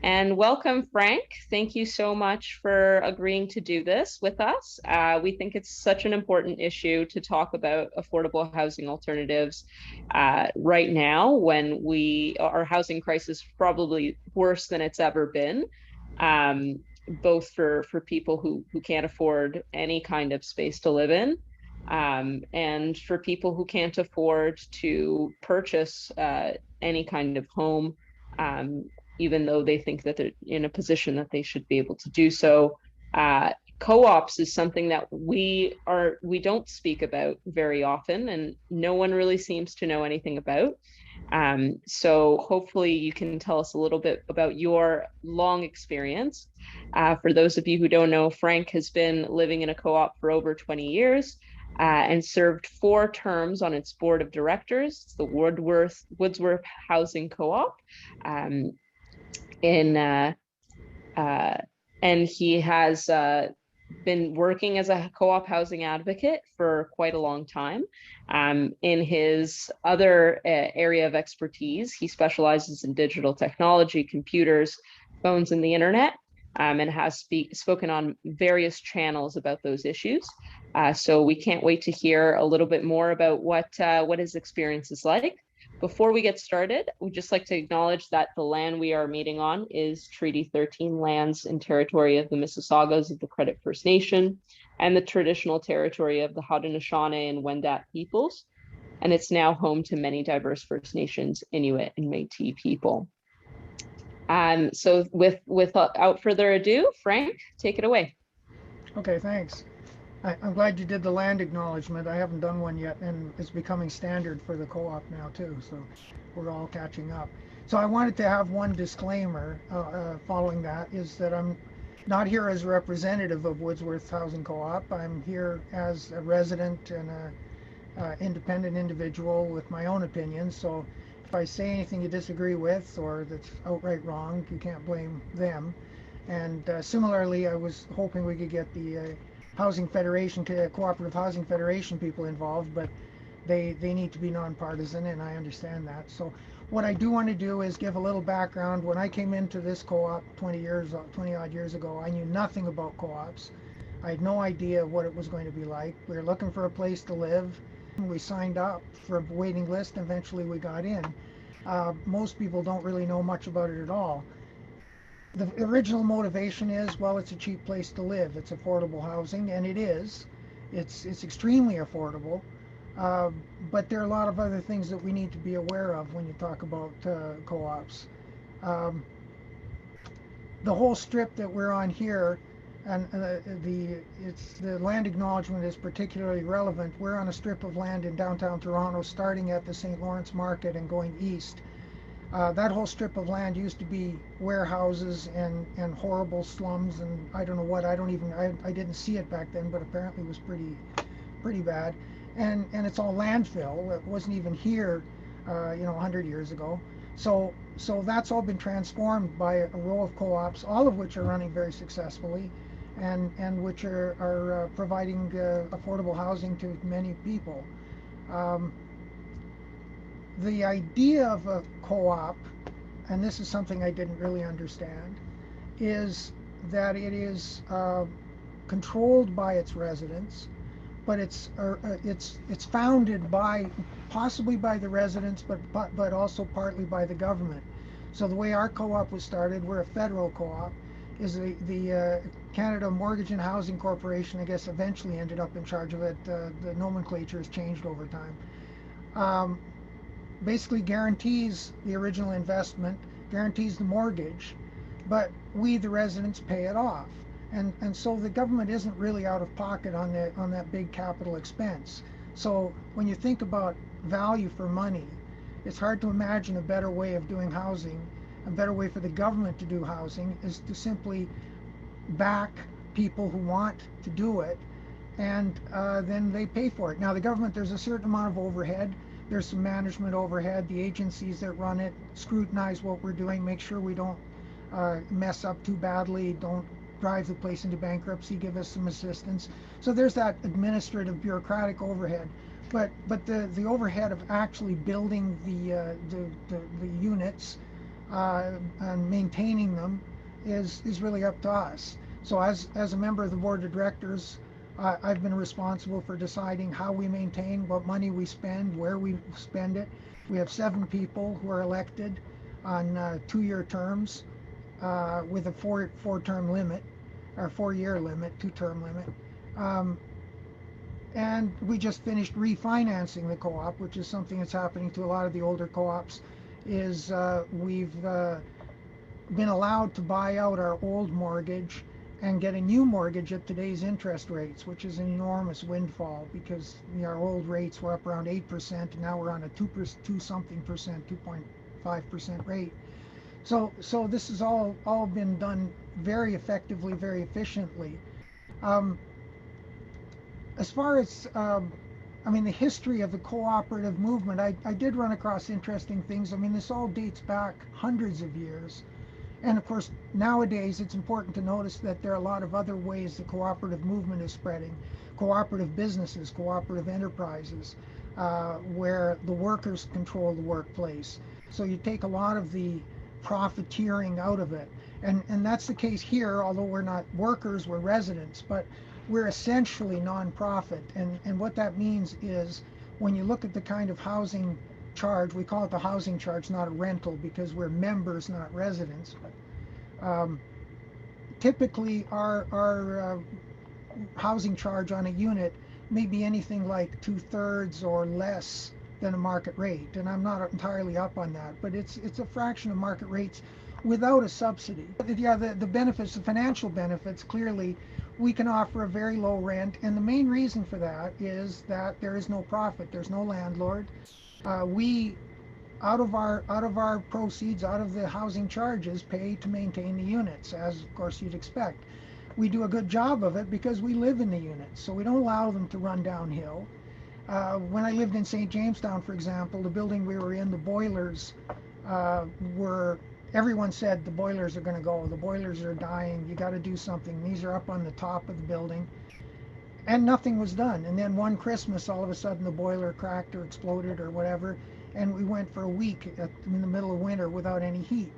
And welcome, Frank. Thank you so much for agreeing to do this with us. We think it's such an important issue to talk about affordable housing alternatives right now when our housing crisis is probably worse than it's ever been, both for people who can't afford any kind of space to live in, and for people who can't afford to purchase any kind of home. Um, Even though they think that they're in a position that they should be able to do so. Co-ops is something that we don't speak about very often, and no one really seems to know anything about. So hopefully you can tell us a little bit about your long experience. For those of you who don't know, Frank has been living in a co-op for over 20 years. And served 4 terms on its board of directors. It's the Woodsworth Housing Co-op. Um, in uh, and he has been working as a co-op housing advocate for quite a long time. In his other area of expertise, he specializes in digital technology, computers, phones, and the internet, and has spoken on various channels about those issues. So we can't wait to hear a little bit more about what his experience is like. Before we get started, we'd just like to acknowledge that the land we are meeting on is Treaty 13 lands and territory of the Mississaugas of the Credit First Nation and the traditional territory of the Haudenosaunee and Wendat peoples. And it's now home to many diverse First Nations, Inuit, and Métis people. So without further ado, Frank, take it away. Okay, thanks. I'm glad you did the land acknowledgement. I haven't done one yet, and it's becoming standard for the co-op now too, so we're all catching up. So I wanted to have one disclaimer following that, is that I'm not here as a representative of Woodsworth Housing Co-op. I'm here as a resident and a independent individual with my own opinions. So if I say anything you disagree with or that's outright wrong, you can't blame them. And similarly, I was hoping we could get the Housing Federation, Cooperative Housing Federation people involved, but they need to be nonpartisan, and I understand that. So what I do want to do is give a little background. When I came into this co-op 20 odd years ago, I knew nothing about co-ops. I had no idea what it was going to be like. We were looking for a place to live. We signed up for a waiting list, and eventually we got in. Most people don't really know much about it at all. The original motivation is, well, it's a cheap place to live. It's affordable housing, and it is. It's extremely affordable. Uh, but there are a lot of other things that we need to be aware of when you talk about co-ops. Um, the whole strip that we're on here, and the land acknowledgement is particularly relevant. We're on a strip of land in downtown Toronto, starting at the St. Lawrence Market and going east. That whole strip of land used to be warehouses and horrible slums, and I don't know what. I didn't see it back then, but apparently it was pretty bad. And it's all landfill. It wasn't even here, 100 years ago. So that's all been transformed by a row of co-ops, all of which are running very successfully, and which are providing affordable housing to many people. Um, the idea of a co-op, and this is something I didn't really understand, is that it is controlled by its residents, but it's founded by possibly by the residents, but also partly by the government. So the way our co-op was started, we're a federal co-op, is the Canada Mortgage and Housing Corporation, I guess, eventually ended up in charge of it. The nomenclature has changed over time. Um, Basically guarantees the original investment, guarantees the mortgage, but we, the residents, pay it off. And so the government isn't really out of pocket on that big capital expense. So when you think about value for money, it's hard to imagine a better way of doing housing. A better way for the government to do housing is to simply back people who want to do it, and then they pay for it. Now, the government, there's a certain amount of overhead. There's some management overhead. The agencies that run it scrutinize what we're doing, make sure we don't mess up too badly, don't drive the place into bankruptcy, give us some assistance. So there's that administrative bureaucratic overhead. But the overhead of actually building the units, and maintaining them is really up to us. So as a member of the board of directors, I've been responsible for deciding how we maintain, what money we spend, where we spend it. We have 7 people who are elected on 2-year terms with a four-term limit, or 4-year limit, 2-term limit. Um, and we just finished refinancing the co-op, which is something that's happening to a lot of the older co-ops. Is we've been allowed to buy out our old mortgage and get a new mortgage at today's interest rates, which is an enormous windfall because our old rates were up around 8%, and now we're on a 2 something percent, 2.5% rate. So this has all been done very effectively, very efficiently. Um, as far as I mean, the history of the cooperative movement, I did run across interesting things. I mean, this all dates back hundreds of years. And of course, nowadays it's important to notice that there are a lot of other ways the cooperative movement is spreading. Cooperative businesses, cooperative enterprises, where the workers control the workplace. So you take a lot of the profiteering out of it. And that's the case here, although we're not workers, we're residents, but we're essentially nonprofit. And what that means is when you look at the kind of housing charge, we call it the housing charge, not a rental, because we're members, not residents. But typically, our housing charge on a unit may be anything like 2/3 or less than a market rate, and I'm not entirely up on that, but it's a fraction of market rates without a subsidy. Yeah, the benefits, the financial benefits, clearly we can offer a very low rent, and the main reason for that is that there is no profit, there's no landlord. We out of our proceeds, out of the housing charges, pay to maintain the units, as of course you'd expect. We do a good job of it because we live in the units, so we don't allow them to run downhill. When I lived in St. Jamestown, for example, the building we were in, the boilers were, everyone said the boilers are going to go, the boilers are dying, you got to do something. These are up on the top of the building. And nothing was done. And then one Christmas, all of a sudden the boiler cracked or exploded or whatever, and we went for a week in the middle of winter without any heat.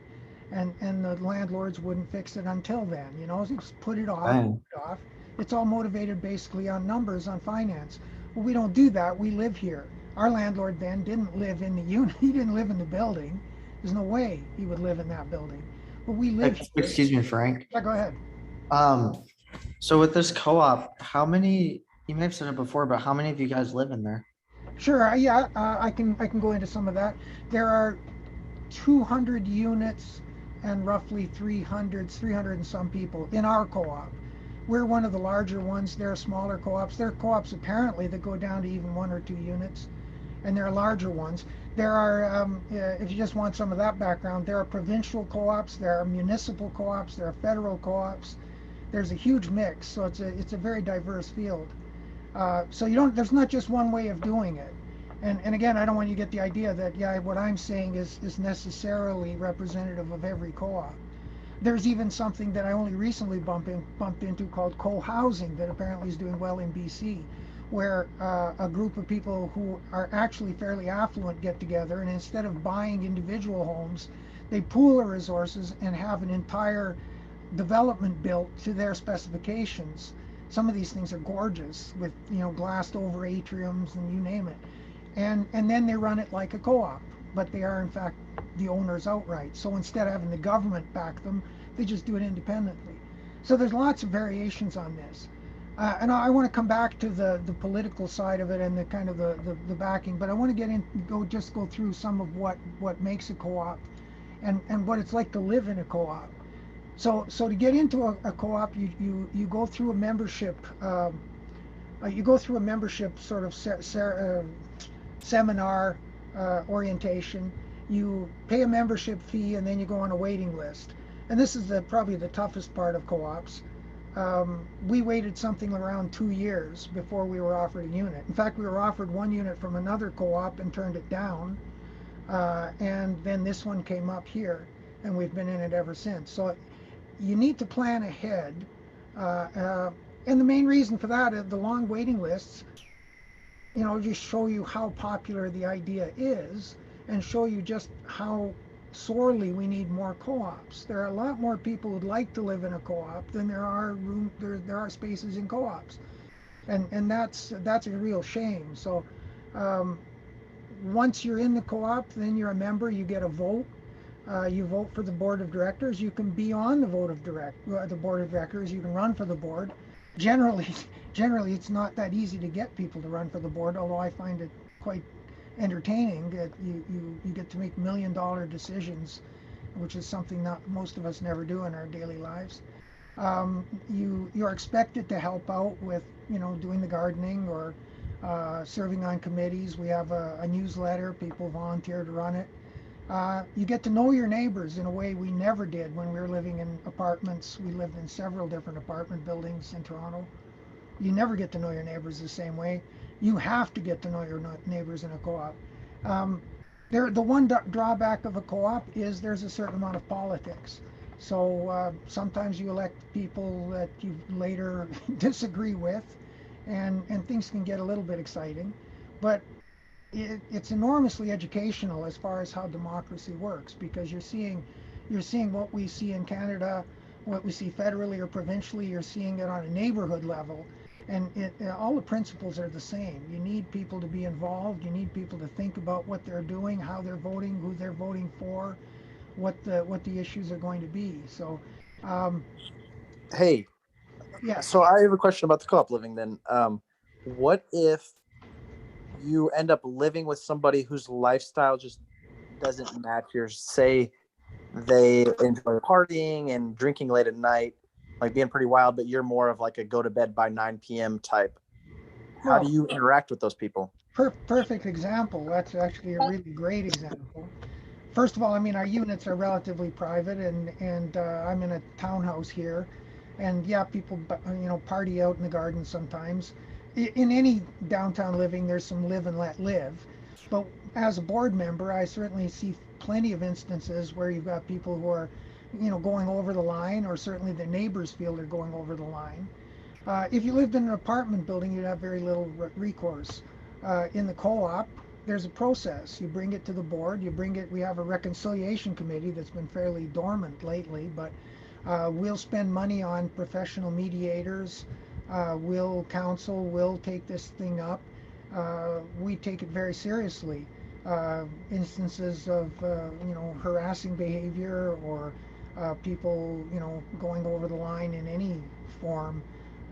And the landlords wouldn't fix it until then. Just put it off, put Dang. it off. It's all motivated basically on numbers, on finance. Well, we don't do that. We live here. Our landlord then didn't live in the unit. He didn't live in the building. There's no way he would live in that building. But we live here. Excuse me, Frank. Yeah, go ahead. Um, so with this co-op, how many, you may have said it before, but how many of you guys live in there? Sure. Yeah, I can go into some of that. There are 200 units and roughly 300 and some people in our co-op. We're one of the larger ones. There are smaller co-ops. There are co-ops apparently that go down to even 1 or 2 units, and there are larger ones. There are, if you just want some of that background, there are provincial co-ops, there are municipal co-ops, there are federal co-ops. There's a huge mix, so it's a very diverse field. So there's not just one way of doing it. And again, I don't want you to get the idea that, yeah, what I'm saying is necessarily representative of every co-op. There's even something that I only recently bumped into called co-housing that apparently is doing well in BC, where a group of people who are actually fairly affluent get together, and instead of buying individual homes, they pool their resources and have an entire development built to their specifications. Some of these things are gorgeous with glassed over atriums and you name it. And then they run it like a co-op, but they are in fact the owners outright. So instead of having the government back them, they just do it independently. So there's lots of variations on this. And I want to come back to the political side of it and the kind of the backing, but I want to go through some of what makes a co-op and what it's like to live in a co-op. So to get into a co-op, you go through a membership. You go through a membership sort of seminar orientation. You pay a membership fee, and then you go on a waiting list. And this is probably the toughest part of co-ops. We waited something around 2 years before we were offered a unit. In fact, we were offered one unit from another co-op and turned it down. And then this one came up here, and we've been in it ever since. So you need to plan ahead. And the main reason for that is the long waiting lists, just show you how popular the idea is and show you just how sorely we need more co-ops. There are a lot more people who'd like to live in a co-op than there are spaces in co-ops, and that's a real shame. So um, once you're in the co-op, then you're a member. You get a vote. You vote for the board of directors. You can be on the board of directors. You can run for the board. Generally, generally, it's not that easy to get people to run for the board. Although I find it quite entertaining that you get to make $1 million decisions, which is something that most of us never do in our daily lives. You're expected to help out with doing the gardening or serving on committees. We have a newsletter. People volunteer to run it. You get to know your neighbors in a way we never did when we were living in apartments. We lived in several different apartment buildings in Toronto. You never get to know your neighbors the same way. You have to get to know your neighbors in a co-op. Um, the one drawback of a co-op is there's a certain amount of politics. So sometimes you elect people that you later disagree with, and things can get a little bit exciting. But it's enormously educational as far as how democracy works, because you're seeing what we see in Canada, what we see federally or provincially. You're seeing it on a neighborhood level, and all the principles are the same. You need people to be involved. You need people to think about what they're doing, how they're voting, who they're voting for, what the issues are going to be. So, um, Hey, yes, so I have a question about the co-op living then. What if you end up living with somebody whose lifestyle just doesn't match yours? Say they enjoy partying and drinking late at night, like being pretty wild, but you're more of like a go to bed by 9 p.m. type. How do well, you interact with those people? perfect example. That's actually a really great example. First of all, I mean, our units are relatively private, and I'm in a townhouse here, and yeah, people party out in the garden sometimes. In any downtown living, there's some live and let live, but as a board member, I certainly see plenty of instances where you've got people who are, going over the line, or certainly the neighbors feel they're going over the line. If you lived in an apartment building, you'd have very little recourse. In the co-op, there's a process. You bring it to the board. We have a reconciliation committee that's been fairly dormant lately, but we'll spend money on professional mediators. We'll counsel. We'll take this thing up. We take it very seriously. Instances of harassing behavior, or people going over the line in any form,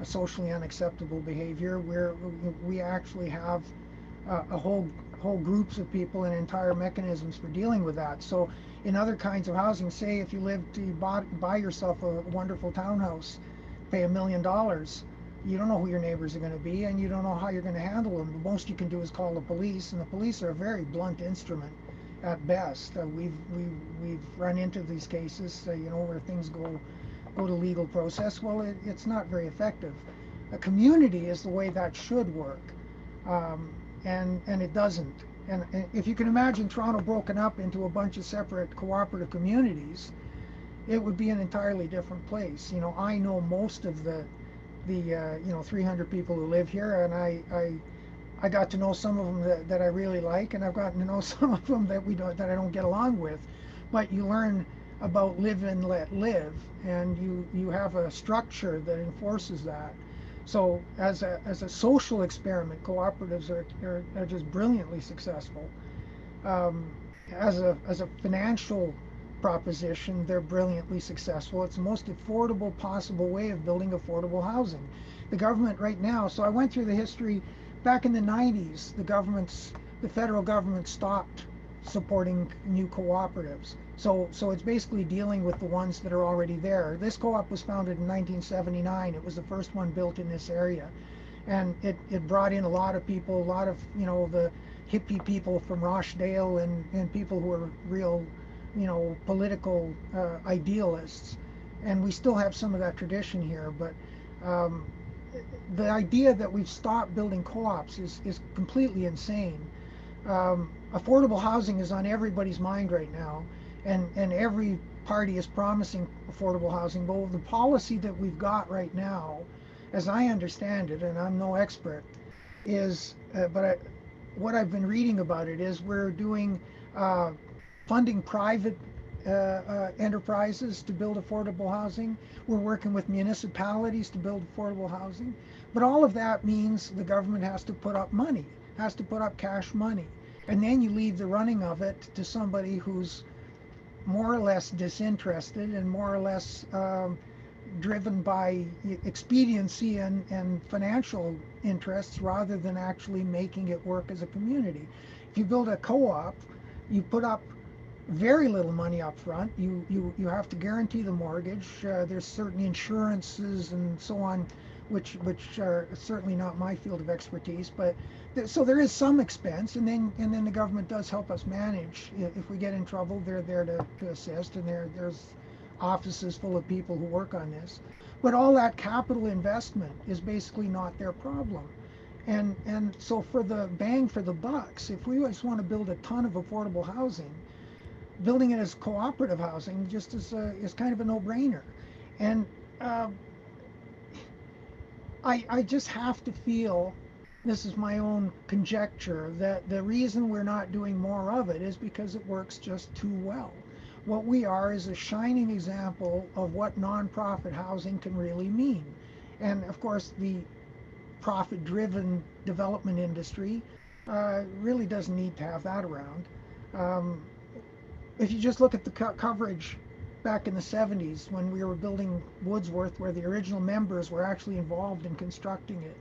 socially unacceptable behavior, where we actually have a whole groups of people and entire mechanisms for dealing with that. So in other kinds of housing, say if you buy yourself a wonderful townhouse, pay $1 million, you don't know who your neighbors are going to be, and you don't know how you're going to handle them. The most you can do is call the police, and the police are a very blunt instrument at best. We've run into these cases, where things go to legal process. Well, it's not very effective. A community is the way that should work, um, and it doesn't. And if you can imagine Toronto broken up into a bunch of separate cooperative communities, it would be an entirely different place. I know most of the 300 people who live here, and I got to know some of them that I really like, and I've gotten to know some of them that I don't get along with. But you learn about live and let live, and you have a structure that enforces that. So as a social experiment, cooperatives are just brilliantly successful. Um, as a financial proposition, they're brilliantly successful. It's the most affordable possible way of building affordable housing. The government right now, so I went through the history. Back in the 90s, the federal government stopped supporting new cooperatives. So it's basically dealing with the ones that are already there. This co-op was founded in 1979. It was the first one built in this area, and it brought in a lot of people, a lot of the hippie people from Rochdale, and people who are real political idealists. And we still have some of that tradition here, but um, the idea that we've stopped building co-ops is completely insane. Affordable housing is on everybody's mind right now, and every party is promising affordable housing. But the policy that we've got right now, as I understand it, and I'm no expert, is what I've been reading about it is we're doing funding private enterprises to build affordable housing. We're working with municipalities to build affordable housing. But all of that means the government has to put up money, has to put up cash money. And then you leave the running of it to somebody who's more or less disinterested and more or less driven by expediency and financial interests rather than actually making it work as a community. If you build a co-op, you put up very little money up front. You have to guarantee the mortgage. There's certain insurances and so on, which are certainly not my field of expertise. But so there is some expense, and then the government does help us manage. If we get in trouble, they're there to assist, and there's offices full of people who work on this. But all that capital investment is basically not their problem. And so for the bang for the bucks, if we just want to build a ton of affordable housing, building it as cooperative housing just is kind of a no-brainer. And I just have to feel, this is my own conjecture, that the reason we're not doing more of it is because it works just too well. What we are is a shining example of what nonprofit housing can really mean. And of course, the profit-driven development industry really doesn't need to have that around. If you just look at the coverage back in the 70s when we were building Woodsworth, where the original members were actually involved in constructing it,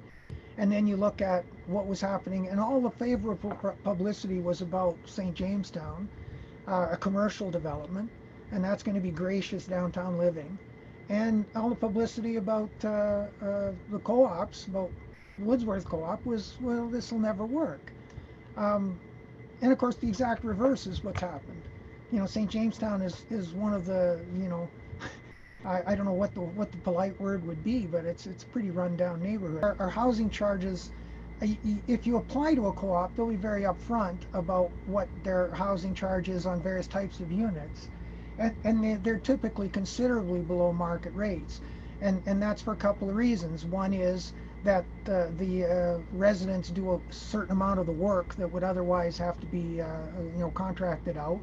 and then you look at what was happening, and all the favorable publicity was about St. Jamestown, a commercial development, and that's going to be gracious downtown living, and all the publicity about the co-ops, about Woodsworth Co-op, was, well, this will never work. And of course, the exact reverse is what's happened. You know, St. Jamestown is one of the, you know, I don't know what the polite word would be, but it's a pretty run-down neighborhood. Our housing charges, if you apply to a co-op, they'll be very upfront about what their housing charge is on various types of units, and they're typically considerably below market rates, and that's for a couple of reasons. One is that the residents do a certain amount of the work that would otherwise have to be you know, contracted out.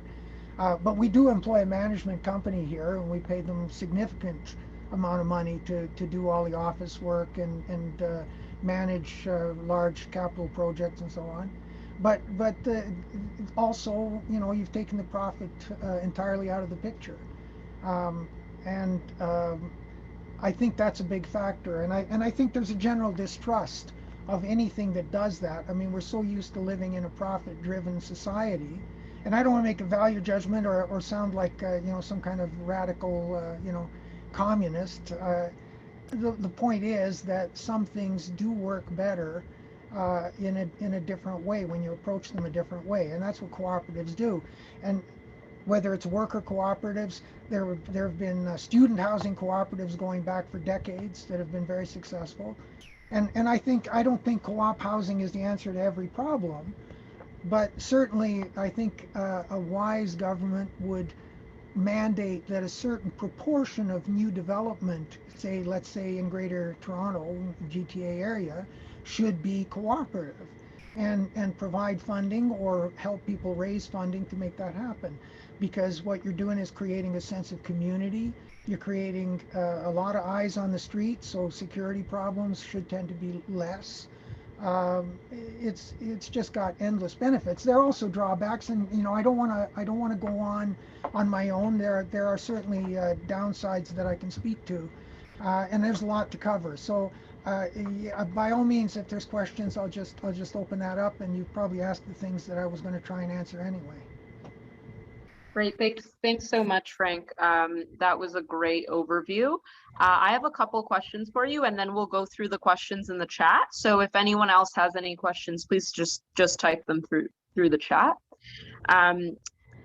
But we do employ a management company here, and we pay them significant amount of money to do all the office work and manage large capital projects and so on. But also, you know, you've taken the profit entirely out of the picture, and I think that's a big factor. And I think there's a general distrust of anything that does that. I mean, we're so used to living in a profit-driven society. And I don't want to make a value judgment or sound like you know, some kind of radical you know, communist. The point is that some things do work better in a different way when you approach them a different way, and that's what cooperatives do. And whether it's worker cooperatives, there have been student housing cooperatives going back for decades that have been very successful. And I don't think co-op housing is the answer to every problem. But certainly, I think a wise government would mandate that a certain proportion of new development, say, let's say in Greater Toronto, GTA area, should be cooperative, and provide funding or help people raise funding to make that happen. Because what you're doing is creating a sense of community. You're creating a lot of eyes on the street, so security problems should tend to be less. It's just got endless benefits. There are also drawbacks, and you know, I don't want to go on my own. There are certainly downsides that I can speak to, and there's a lot to cover. So yeah, by all means, if there's questions, I'll just open that up, and you've probably asked the things that I was going to try and answer anyway. Great, thanks so much, Frank. That was a great overview. I have a couple questions for you, and then we'll go through the questions in the chat. So if anyone else has any questions, please just type them through the chat.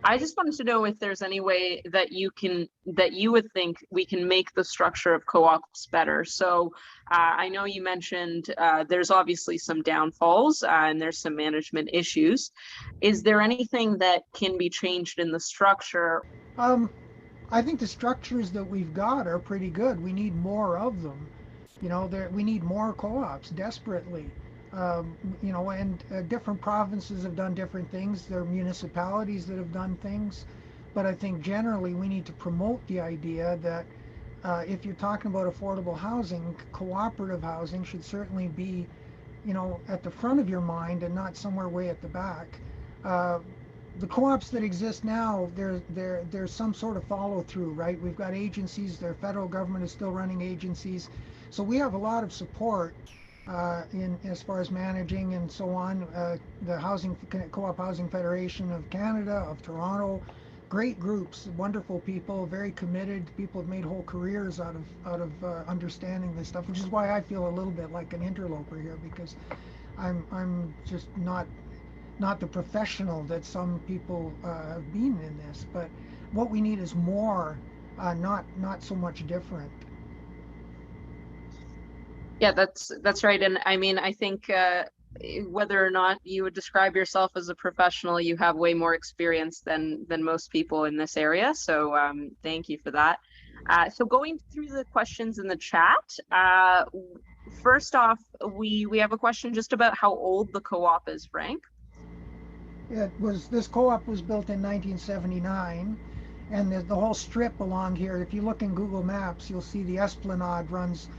I just wanted to know if there's any way that you would think we can make the structure of co-ops better. So I know you mentioned there's obviously some downfalls and there's some management issues. Is there anything that can be changed in the structure? I think the structures that we've got are pretty good. We need more of them. You know, we need more co-ops desperately. You know, and different provinces have done different things. There are municipalities that have done things, But I think generally we need to promote the idea that if you're talking about affordable housing, cooperative housing should certainly be, you know, at the front of your mind and not somewhere way at the back. Uh, the co-ops that exist now, there's some sort of follow through, right? We've got agencies, the federal government is still running agencies. So we have a lot of support in as far as managing and so on. The Co-op Housing Federation of Canada, of Toronto, great groups, wonderful people, very committed. People have made whole careers out of understanding this stuff, which is why I feel a little bit like an interloper here, because I'm just not the professional that some people have been in this. But what we need is more, not so much different. Yeah, that's right. And I mean, I think whether or not you would describe yourself as a professional, you have way more experience than most people in this area. So thank you for that. So going through the questions in the chat, first off, we have a question just about how old the co-op is, Frank. This co-op was built in 1979, and the whole strip along here, if you look in Google Maps, you'll see the Esplanade runs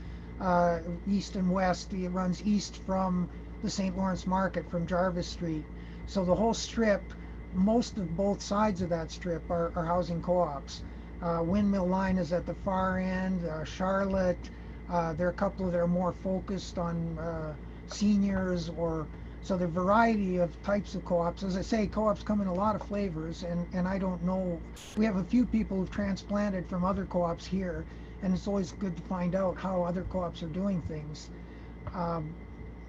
east and west. It runs east from the St. Lawrence Market, from Jarvis Street. So the whole strip, most of both sides of that strip are housing co-ops. Windmill Line is at the far end. Charlotte, there are a couple that are more focused on seniors, or so the variety of types of co-ops. As I say, co-ops come in a lot of flavors, and I don't know. We have a few people who've transplanted from other co-ops here, and it's always good to find out how other co-ops are doing things.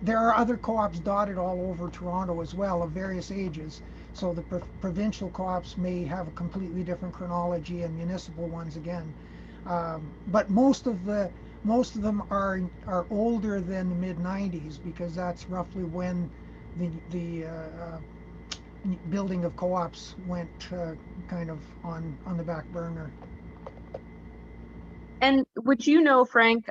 There are other co-ops dotted all over Toronto as well, of various ages. So the provincial co-ops may have a completely different chronology, and municipal ones again. But most of them are older than the mid 90s, because that's roughly when the building of co-ops went kind of on the back burner. And would you know, Frank,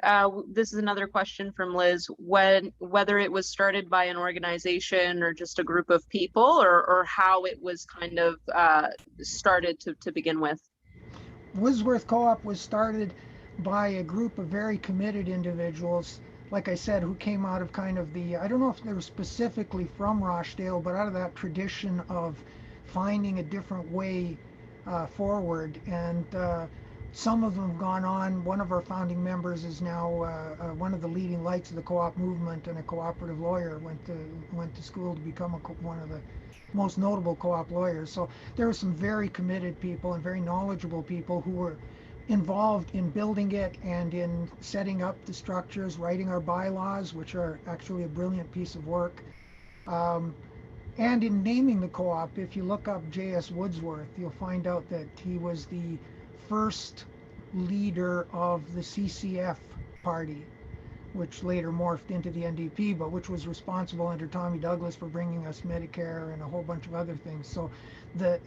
this is another question from Liz, whether it was started by an organization or just a group of people, or how it was kind of started to begin with? Wisworth Co-op was started by a group of very committed individuals, like I said, who came out of kind of the, I don't know if they were specifically from Rochdale, but out of that tradition of finding a different way forward. And some of them have gone on. One of our founding members is now one of the leading lights of the co-op movement, and a cooperative lawyer. Went to school to become one of the most notable co-op lawyers. So there were some very committed people and very knowledgeable people who were involved in building it and in setting up the structures, writing our bylaws, which are actually a brilliant piece of work, and in naming the co-op. If you look up J.S. Woodsworth, you'll find out that he was the first leader of the CCF party, which later morphed into the NDP, but which was responsible under Tommy Douglas for bringing us Medicare and a whole bunch of other things. So the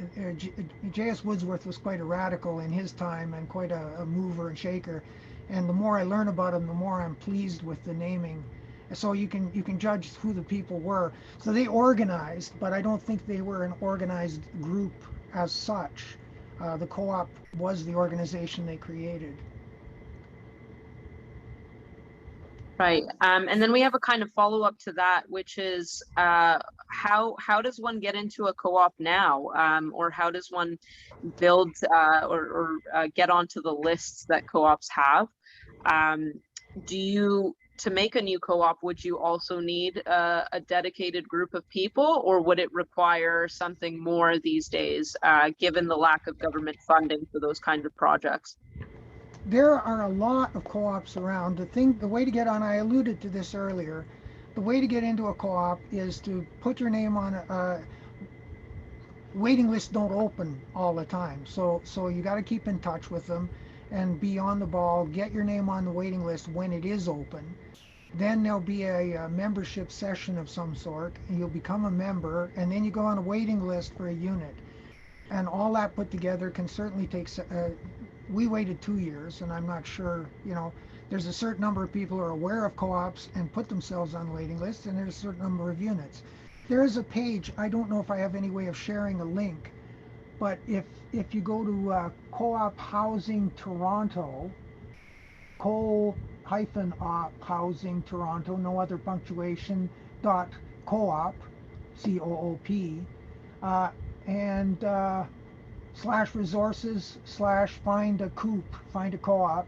J.S. Woodsworth was quite a radical in his time, and quite a mover and shaker. And the more I learn about him, the more I'm pleased with the naming. So you can judge who the people were. So they organized, but I don't think they were an organized group as such. The co-op was the organization they created. Right. And then we have a kind of follow-up to that, which is how does one get into a co-op now, or how does one build or get onto the lists that co-ops have? To make a new co-op, would you also need a dedicated group of people, or would it require something more these days, given the lack of government funding for those kinds of projects? There are a lot of co-ops around. The way to get on, I alluded to this earlier, the way to get into a co-op is to put your name on waiting lists. Don't open all the time. So you got to keep in touch with them and be on the ball, get your name on the waiting list when it is open. Then there'll be a membership session of some sort, and you'll become a member, and then you go on a waiting list for a unit. And all that put together can certainly take, we waited 2 years, and I'm not sure, there's a certain number of people who are aware of co-ops and put themselves on waiting lists, and there's a certain number of units. There is a page, I don't know if I have any way of sharing a link, but if if you go to Co-op Housing Toronto, co-op housing Toronto, no other punctuation, dot co-op, C-O-O-P, uh, and slash resources slash find a coop, find a co-op.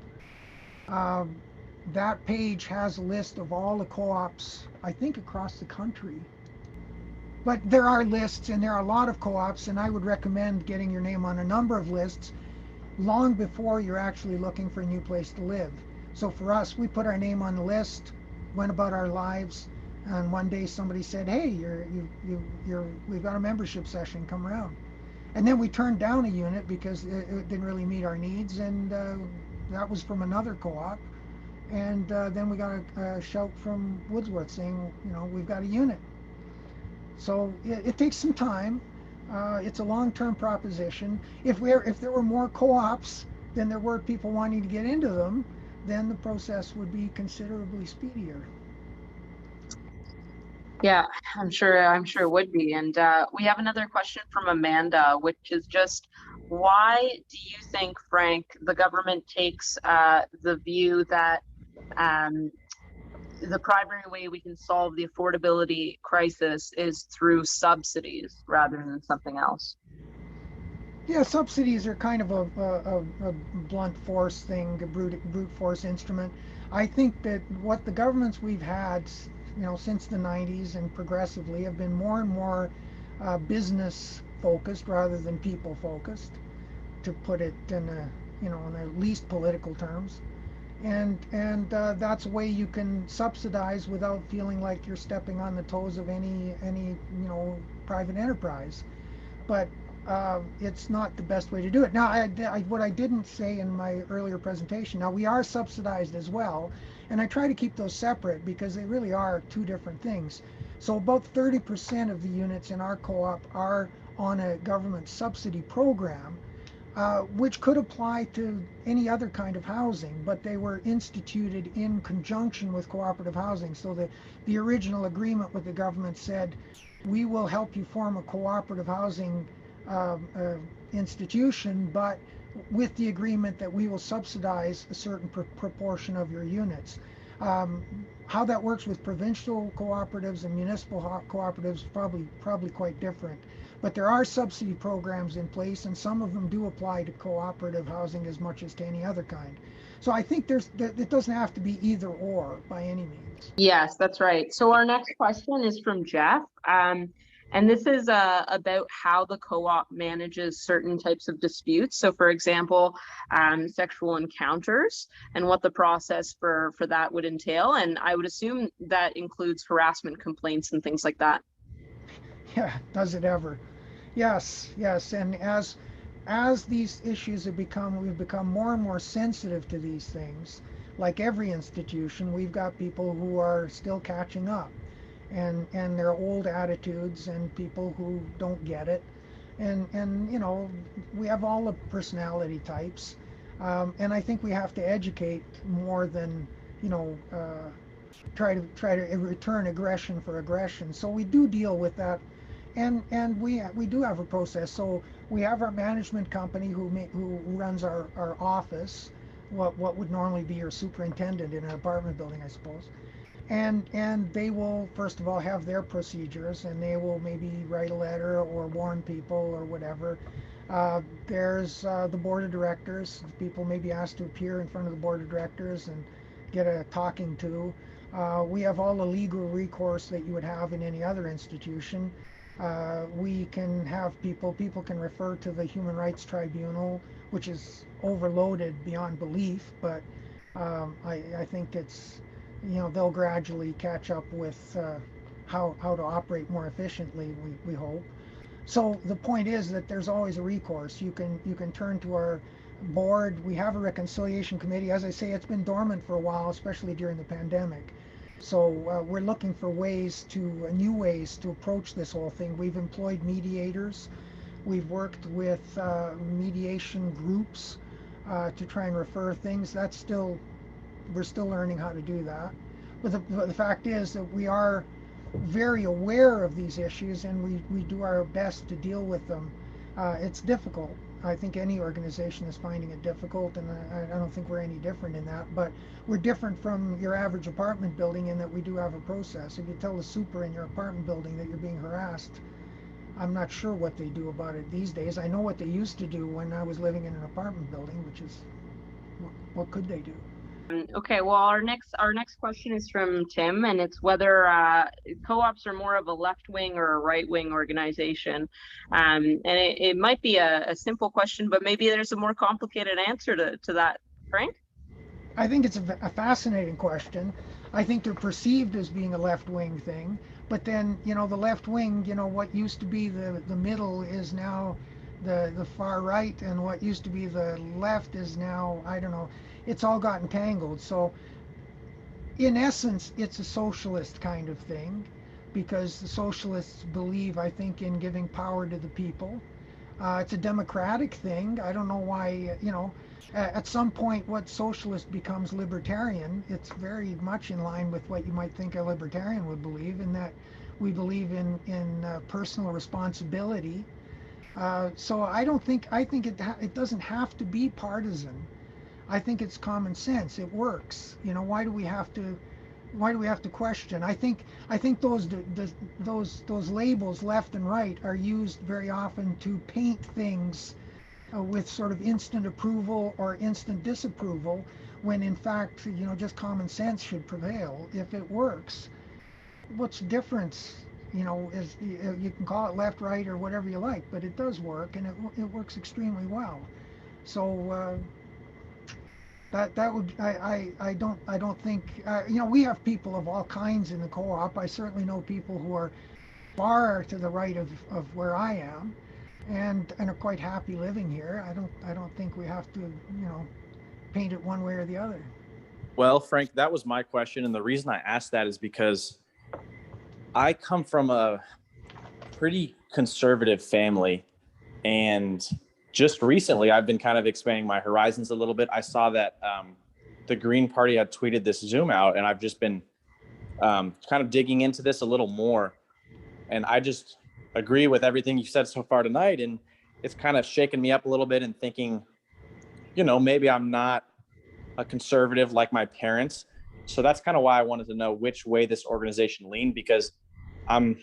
That page has a list of all the co-ops, I think across the country. But there are lists and there are a lot of co-ops, and I would recommend getting your name on a number of lists long before you're actually looking for a new place to live. So for us, we put our name on the list, went about our lives, and one day somebody said, "Hey, we've got a membership session, come around." And then we turned down a unit because it didn't really meet our needs, and that was from another co-op. And then we got a shout from Woodsworth saying, we've got a unit. So it takes some time. It's a long-term proposition. If there were more co-ops than there were people wanting to get into them, then the process would be considerably speedier. Yeah, I'm sure it would be. And we have another question from Amanda, which is just, why do you think, Frank, the government takes the view that the primary way we can solve the affordability crisis is through subsidies rather than something else? Yeah, subsidies are kind of a blunt force thing, a brute force instrument. I think that what the governments we've had, since the 90s and progressively have been more and more business focused rather than people focused, to put it in the least political terms. And that's a way you can subsidize without feeling like you're stepping on the toes of any private enterprise. But it's not the best way to do it. Now, what I didn't say in my earlier presentation, now we are subsidized as well, and I try to keep those separate because they really are two different things. So about 30% of the units in our co-op are on a government subsidy program, which could apply to any other kind of housing, but they were instituted in conjunction with cooperative housing. So the original agreement with the government said, we will help you form a cooperative housing institution, but with the agreement that we will subsidize a certain proportion of your units. How that works with provincial cooperatives and municipal cooperatives probably quite different. But there are subsidy programs in place, and some of them do apply to cooperative housing as much as to any other kind. So I think it doesn't have to be either or by any means. Yes, that's right. So our next question is from Jeff. And this is about how the co-op manages certain types of disputes. So for example, sexual encounters and what the process for that would entail. And I would assume that includes harassment complaints and things like that. Yeah, does it ever? Yes. And as these issues we've become more and more sensitive to these things. Like every institution, we've got people who are still catching up, and their old attitudes, and people who don't get it, and we have all the personality types, and I think we have to educate more than try to return aggression for aggression. So we do deal with that. And we do have a process. So we have our management company who runs our office, what would normally be your superintendent in an apartment building, I suppose. And they will first of all have their procedures, and they will maybe write a letter or warn people or whatever. There's the board of directors. People may be asked to appear in front of the board of directors and get a talking to. We have all the legal recourse that you would have in any other institution. We can have people can refer to the Human Rights Tribunal, which is overloaded beyond belief, but I think it's, they'll gradually catch up with how to operate more efficiently, we hope. So the point is that there's always a recourse. You can turn to our board. We have a reconciliation committee. As I say, it's been dormant for a while, especially during the pandemic. So we're looking for new ways to approach this whole thing. We've employed mediators. We've worked with mediation groups to try and refer things. We're still learning how to do that. But the fact is that we are very aware of these issues, and we do our best to deal with them. It's difficult. I think any organization is finding it difficult, and I don't think we're any different in that. But we're different from your average apartment building in that we do have a process. If you tell the super in your apartment building that you're being harassed, I'm not sure what they do about it these days. I know what they used to do when I was living in an apartment building, which is, what could they do? Okay, well, our next question is from Tim, and it's whether co-ops are more of a left-wing or a right-wing organization. And it might be a simple question, but maybe there's a more complicated answer to that. Frank? I think it's a fascinating question. I think they're perceived as being a left-wing thing, but then, you know, the left wing, you know, what used to be the middle is now the far right, and what used to be the left is now, I don't know, it's all gotten tangled. So in essence, it's a socialist kind of thing, because the socialists believe, I think, in giving power to the people. It's a democratic thing. I don't know why, you know, at some point what socialist becomes libertarian. It's very much in line with what you might think a libertarian would believe, in that we believe in personal responsibility. So I think it doesn't have to be partisan. I think it's common sense. It works. You know, why do we have to question? I think those labels left and right are used very often to paint things with sort of instant approval or instant disapproval, when in fact, you know, just common sense should prevail. If it works, what's the difference? You know, is you can call it left, right, or whatever you like, but it does work, and it works extremely well. So that would, I don't think, you know, we have people of all kinds in the co-op. I certainly know people who are far to the right of where I am, and are quite happy living here. I don't think we have to, you know, paint it one way or the other. Well, Frank, that was my question, and the reason I asked that is because I come from a pretty conservative family, and just recently I've been kind of expanding my horizons a little bit. I saw that the Green Party had tweeted this Zoom out, and I've just been kind of digging into this a little more. And I just agree with everything you said so far tonight. And it's kind of shaken me up a little bit and thinking, you know, maybe I'm not a conservative like my parents. So that's kind of why I wanted to know which way this organization leaned, because I'm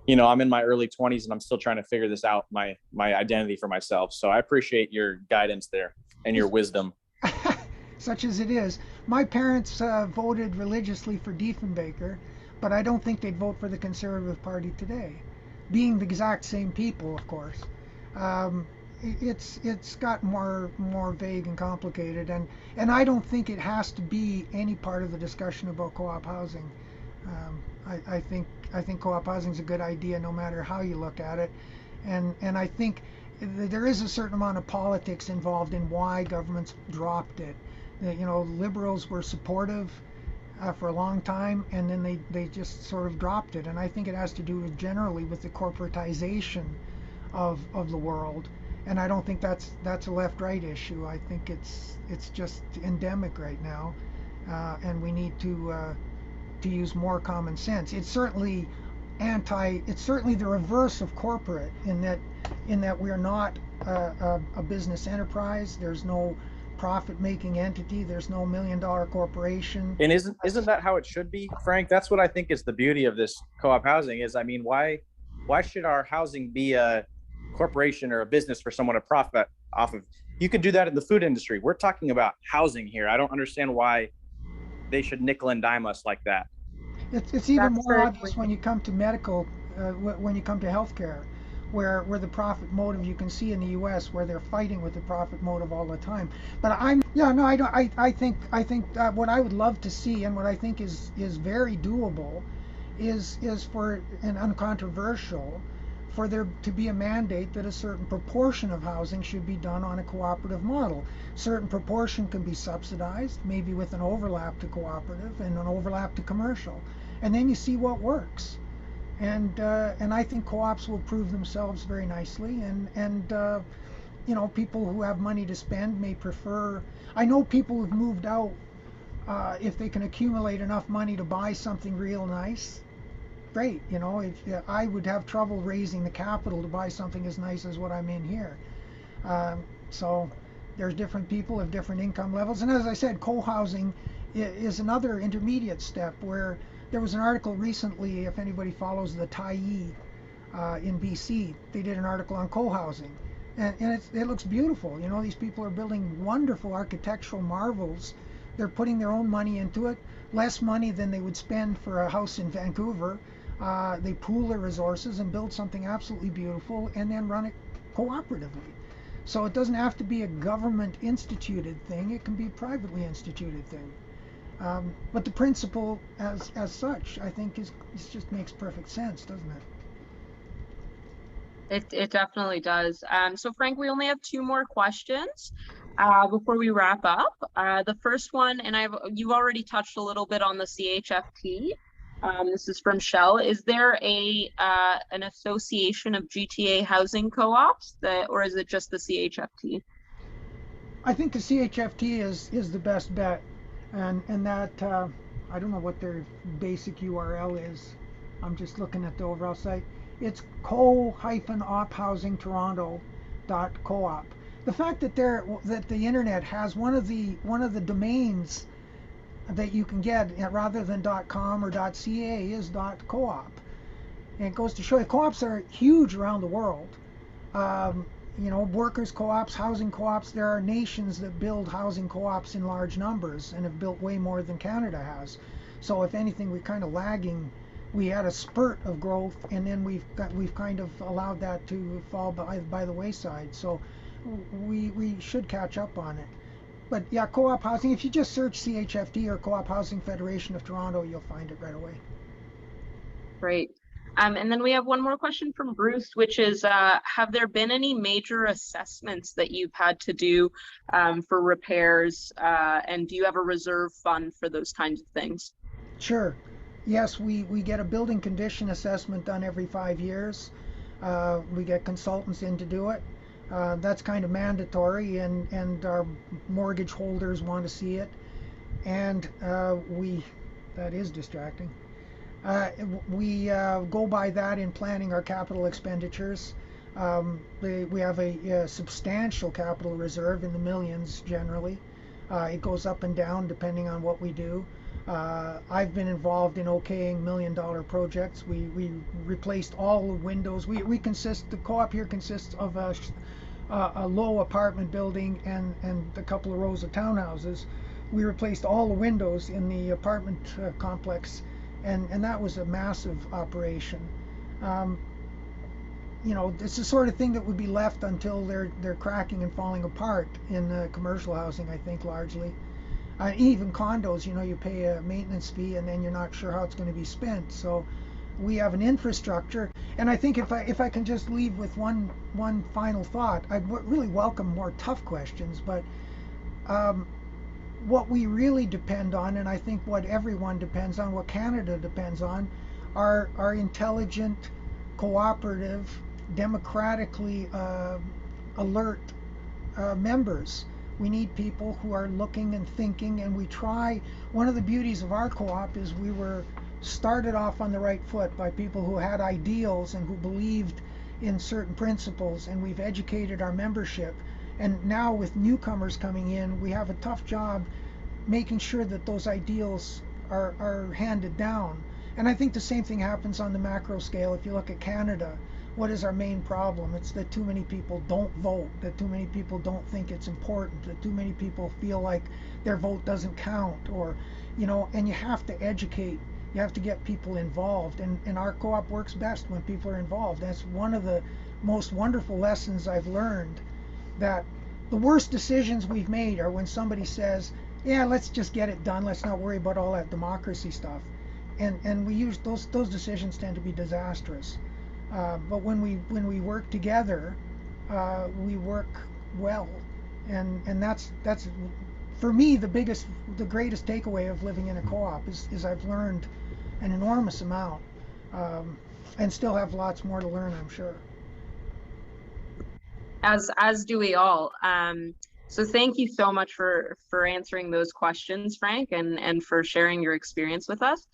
in my early 20s and I'm still trying to figure this out, my identity for myself. So I appreciate your guidance there and your wisdom. Such as it is. My parents voted religiously for Diefenbaker, but I don't think they'd vote for the Conservative Party today, being the exact same people, of course. It's got more vague and complicated, and I don't think it has to be any part of the discussion about co-op housing. I think co-op housing is a good idea no matter how you look at it, and I think there is a certain amount of politics involved in why governments dropped it. You know, liberals were supportive for a long time, and then they just sort of dropped it, and I think it has to do generally with the corporatization of the world, and I don't think that's a left-right issue. I think it's just endemic right now, and we need to use more common sense. It's certainly the reverse of corporate, in that we're not a business enterprise. There's no profit-making entity. There's no $1 million corporation. And isn't that how it should be, Frank? That's what I think is the beauty of this co-op housing is, I mean, why should our housing be a corporation or a business for someone to profit off of? You could do that in the food industry. We're talking about housing here. I don't understand why they should nickel and dime us like that. It's even more obvious when you come to medical, when you come to healthcare, where the profit motive, you can see in the U.S. where they're fighting with the profit motive all the time. But I think what I would love to see, and what I think is very doable, is for an uncontroversial, for there to be a mandate that a certain proportion of housing should be done on a cooperative model. Certain proportion can be subsidized, maybe with an overlap to cooperative and an overlap to commercial, and then you see what works. And I think co-ops will prove themselves very nicely, and you know, people who have money to spend may prefer. I know people who've moved out if they can accumulate enough money to buy something real nice. Great, you know, I would have trouble raising the capital to buy something as nice as what I'm in here. So there's different people of different income levels. And as I said, co-housing is another intermediate step where there was an article recently, if anybody follows the Tyee in BC, they did an article on co-housing. And it looks beautiful. You know, these people are building wonderful architectural marvels. They're putting their own money into it, less money than they would spend for a house in Vancouver. They pool their resources and build something absolutely beautiful and then run it cooperatively. So it doesn't have to be a government instituted thing. It can be a privately instituted thing. But the principle as such, I think, is just makes perfect sense, doesn't it? It definitely does. So Frank, we only have two more questions before we wrap up. The first one, and you've already touched a little bit on the CHFT. This is from Shell. Is there an association of GTA housing co-ops or is it just the CHFT? I think the CHFT is the best bet, and that I don't know what their basic URL is. I'm just looking at the overall site. It's co-ophousingtoronto.coop. The fact that the internet has one of the domains that you can get rather than .com or .ca is .coop. And it goes to show you co-ops are huge around the world. You know, workers co-ops, housing co-ops. There are nations that build housing co-ops in large numbers and have built way more than Canada has. So if anything, we're kind of lagging. We had a spurt of growth, and then we've kind of allowed that to fall by the wayside. So we should catch up on it. But yeah, co-op housing. If you just search CHFT or Co-op Housing Federation of Toronto, you'll find it right away. Great. And then we have one more question from Bruce, which is, have there been any major assessments that you've had to do for repairs? And do you have a reserve fund for those kinds of things? Sure. Yes, we get a building condition assessment done every 5 years. We get consultants in to do it. That's kind of mandatory, and our mortgage holders want to see it. And that is distracting. We go by that in planning our capital expenditures. We have a substantial capital reserve in the millions generally. It goes up and down depending on what we do. I've been involved in okaying $1 million projects. We replaced all the windows. The co-op here consists of a low apartment building and a couple of rows of townhouses. We replaced all the windows in the apartment complex, and that was a massive operation. You know, it's the sort of thing that would be left until they're cracking and falling apart in commercial housing, I think, largely. Even condos, you know, you pay a maintenance fee and then you're not sure how it's going to be spent. So we have an infrastructure, and I think if I can just leave with one final thought, I'd really welcome more tough questions, but what we really depend on, and I think what everyone depends on, what Canada depends on, are intelligent, cooperative, democratically alert members. We need people who are looking and thinking, and we try. One of the beauties of our co-op is we were started off on the right foot by people who had ideals and who believed in certain principles, and we've educated our membership. And now with newcomers coming in, we have a tough job making sure that those ideals are handed down. And I think the same thing happens on the macro scale. If you look at Canada, what is our main problem? It's that too many people don't vote, that too many people don't think it's important, that too many people feel like their vote doesn't count, or, you know, and you have to educate. You have to get people involved, and our co-op works best when people are involved. That's one of the most wonderful lessons I've learned, that the worst decisions we've made are when somebody says, yeah, let's just get it done, let's not worry about all that democracy stuff. And we use those decisions tend to be disastrous. But when we work together, we work well, and that's for me the greatest takeaway of living in a co-op is I've learned an enormous amount, and still have lots more to learn, I'm sure. As do we all. So thank you so much for answering those questions, Frank, and for sharing your experience with us.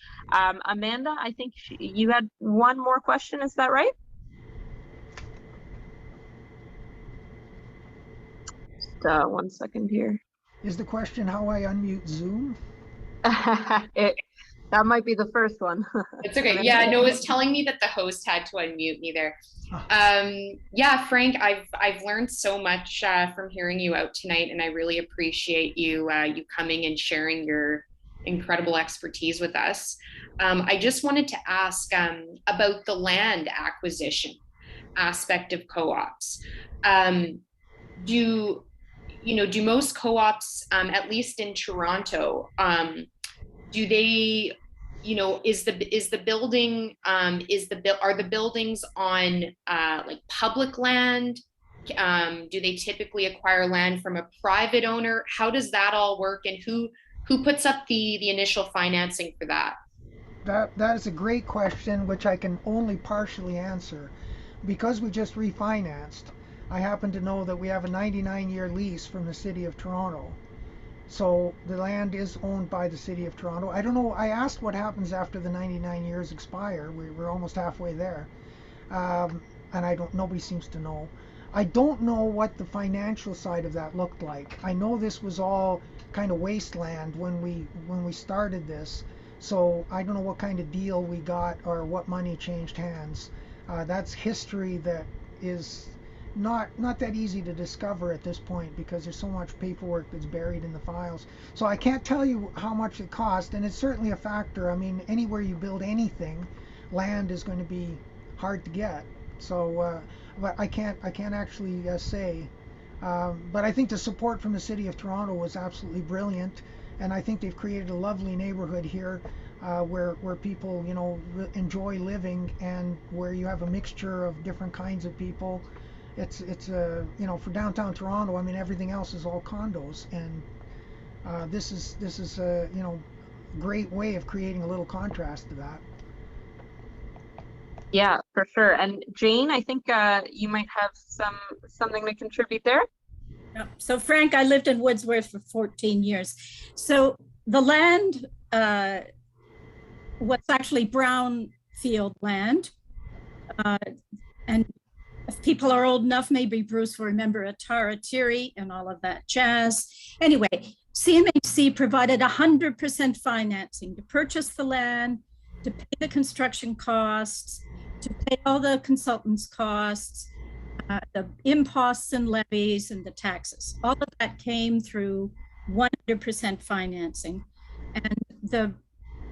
Amanda, I think you had one more question, is that right? 1 second here. Is the question how I unmute Zoom? That might be the first one. It's okay. Yeah, no, it was telling me that the host had to unmute me there. Yeah, Frank, I've learned so much from hearing you out tonight, and I really appreciate you coming and sharing your incredible expertise with us. I just wanted to ask about the land acquisition aspect of co-ops. Do most co-ops, at least in Toronto, do they, is the building, are the buildings on like public land? Do they typically acquire land from a private owner? How does that all work, and who puts up the initial financing for that? That is a great question, which I can only partially answer. Because we just refinanced, I happen to know that we have a 99-year lease from the City of Toronto. So the land is owned by the City of Toronto. I don't know, I asked what happens after the 99 years expire. We're almost halfway there. And nobody seems to know. I don't know what the financial side of that looked like. I know this was all kind of wasteland when we started this. So I don't know what kind of deal we got or what money changed hands. That's history that is not that easy to discover at this point, because there's so much paperwork that's buried in the files. So I can't tell you how much it cost, and it's certainly a factor. I mean, anywhere you build anything, land is going to be hard to get. So but I can't actually say. But I think the support from the City of Toronto was absolutely brilliant, and I think they've created a lovely neighborhood here. Where people enjoy living, and where you have a mixture of different kinds of people. It's for downtown Toronto, I mean, everything else is all condos, and this is a great way of creating a little contrast to that. Yeah, for sure. And Jane, I think you might have something to contribute there. Yeah. So Frank, I lived in Woodsworth for 14 years. So the land was actually brownfield land. And if people are old enough, maybe Bruce will remember Ataratiri and all of that jazz. Anyway, CMHC provided 100% financing to purchase the land, to pay the construction costs, to pay all the consultants' costs, the imposts and levies and the taxes. All of that came through 100% financing. And the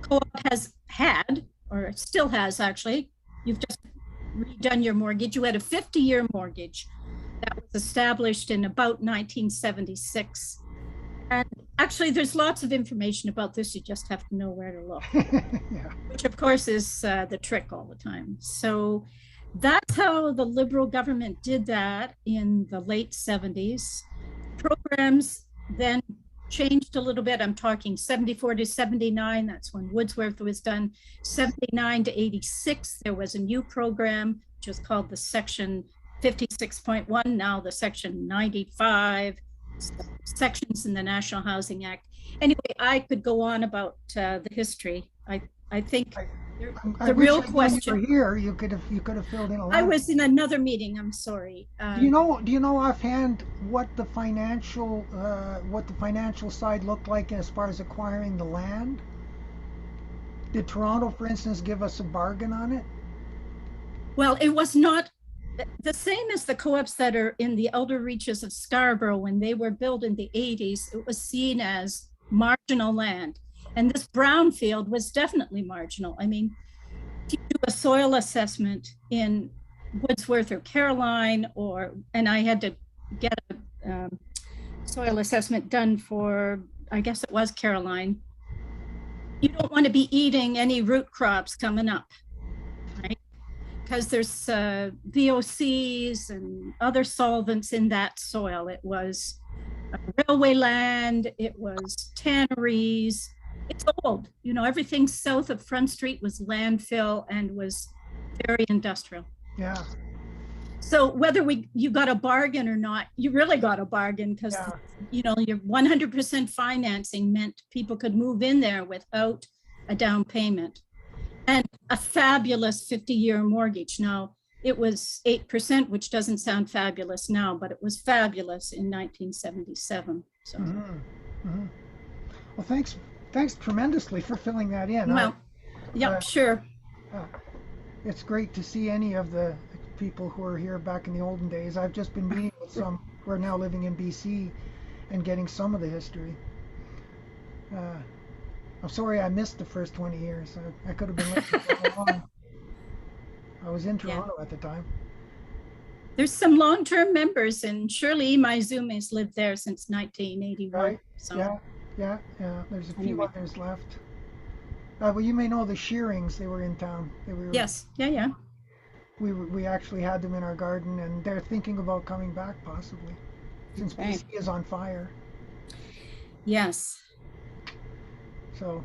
co-op has had, or still has actually, you've just redone your mortgage. You had a 50-year mortgage that was established in about 1976. And actually, there's lots of information about this. You just have to know where to look, Yeah. which of course is the trick all the time. So that's how the Liberal government did that in the late 70s. Programs then changed a little bit. I'm talking 74 to 79. That's when Woodsworth was done. 79 to 86, there was a new program, which was called the Section 56.1, now the Section 95, sections in the National Housing Act. Anyway, I could go on about the history. I think the real question here, you could have filled in a lot. I was in another meeting. I'm sorry. Do you know offhand what the financial side looked like as far as acquiring the land? Did Toronto, for instance, give us a bargain on it? Well, it was not the same as the co-ops that are in the outer reaches of Scarborough. When they were built in the 80s, it was seen as marginal land. And this brownfield was definitely marginal. I mean, if you do a soil assessment in Woodsworth or Caroline, and I had to get a soil assessment done for, I guess it was Caroline, you don't want to be eating any root crops coming up, right? Because there's VOCs and other solvents in that soil. It was railway land, it was tanneries. It's old, everything south of Front Street was landfill and was very industrial. Yeah. So whether you got a bargain or not, you really got a bargain, because your 100% financing meant people could move in there without a down payment, and a fabulous 50-year mortgage. Now, it was 8%, which doesn't sound fabulous now, but it was fabulous in 1977. So, Mhm, mhm. Well, thanks tremendously for filling that in. well, yeah, uh, sure. It's great to see any of the people who were here back in the olden days. I've just been meeting with some who are now living in BC and getting some of the history. I'm sorry I missed the first 20 years. I could have been listening for so long. I was in Yeah. Toronto at the time. There's some long-term members, and Shirley Maizume has lived there since 1981. Right. So, Yeah. There's a few Anyway. others left. Well, you may know the Shearings. They were in town. They were. yes, yeah. We actually had them in our garden, and they're thinking about coming back possibly, since Okay. BC is on fire. Yes. So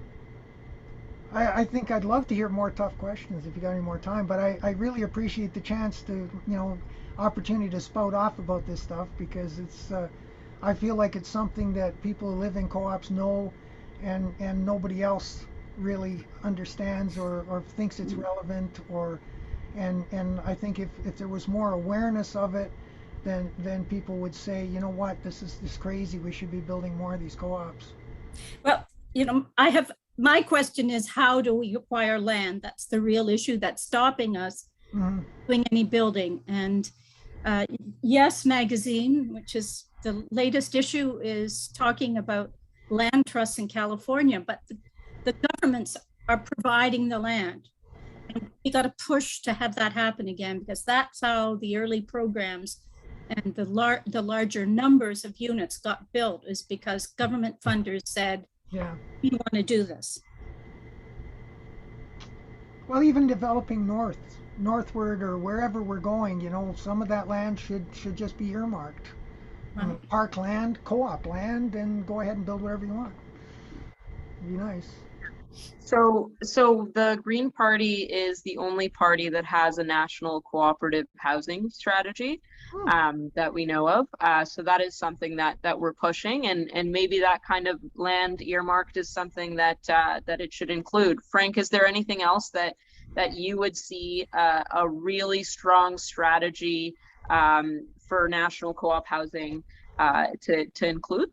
I think I'd love to hear more tough questions if you got any more time, but I really appreciate the chance to, opportunity to spout off about this stuff, because it's, I feel like it's something that people who live in co-ops know, and nobody else really understands or thinks it's relevant, and I think if there was more awareness of it, then people would say, you know what, this is crazy, we should be building more of these co-ops. Well, my question is, how do we acquire land? That's the real issue that's stopping us Mhm. doing any building. And Yes Magazine, which is the latest issue, is talking about land trusts in California, but the governments are providing the land. And we got to push to have that happen again, because that's how the early programs and the larger numbers of units got built, is because government funders said, Yeah. we want to do this. Well, even developing northward or wherever we're going, some of that land should just be earmarked. Right. Park land, co-op land, and go ahead and build whatever you want. It'd be nice. So the Green Party is the only party that has a national cooperative housing strategy that we know of. So that is something that we're pushing, and maybe that kind of land earmarked is something that it should include. Frank, is there anything else that you would see a really strong strategy for national co-op housing to include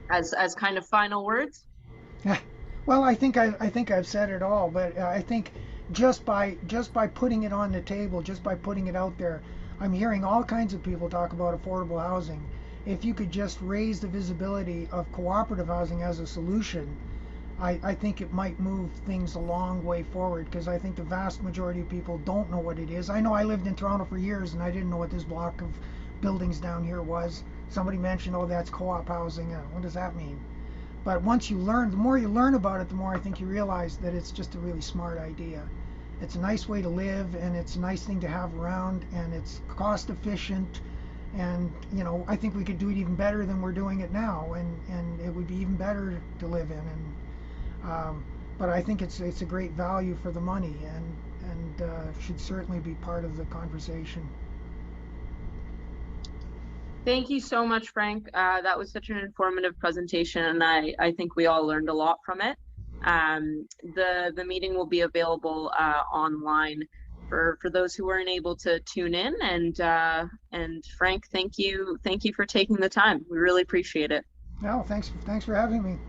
as kind of final words? Well, I think I've said it all, but I think just by putting it on the table, just by putting it out there, I'm hearing all kinds of people talk about affordable housing. If you could just raise the visibility of cooperative housing as a solution, I think it might move things a long way forward, because I think the vast majority of people don't know what it is. I know I lived in Toronto for years and I didn't know what this block of buildings down here was. Somebody mentioned, oh, that's co-op housing. What does that mean? But once you learn, the more you learn about it, the more I think you realize that it's just a really smart idea. It's a nice way to live, and it's a nice thing to have around, and it's cost efficient. And, I think we could do it even better than we're doing it now, and it would be even better to live in. But I think it's a great value for the money, and should certainly be part of the conversation. Thank you so much, Frank. That was such an informative presentation, and I think we all learned a lot from it. The meeting will be available online for those who weren't able to tune in. And Frank, thank you for taking the time. We really appreciate it. No, thanks for having me.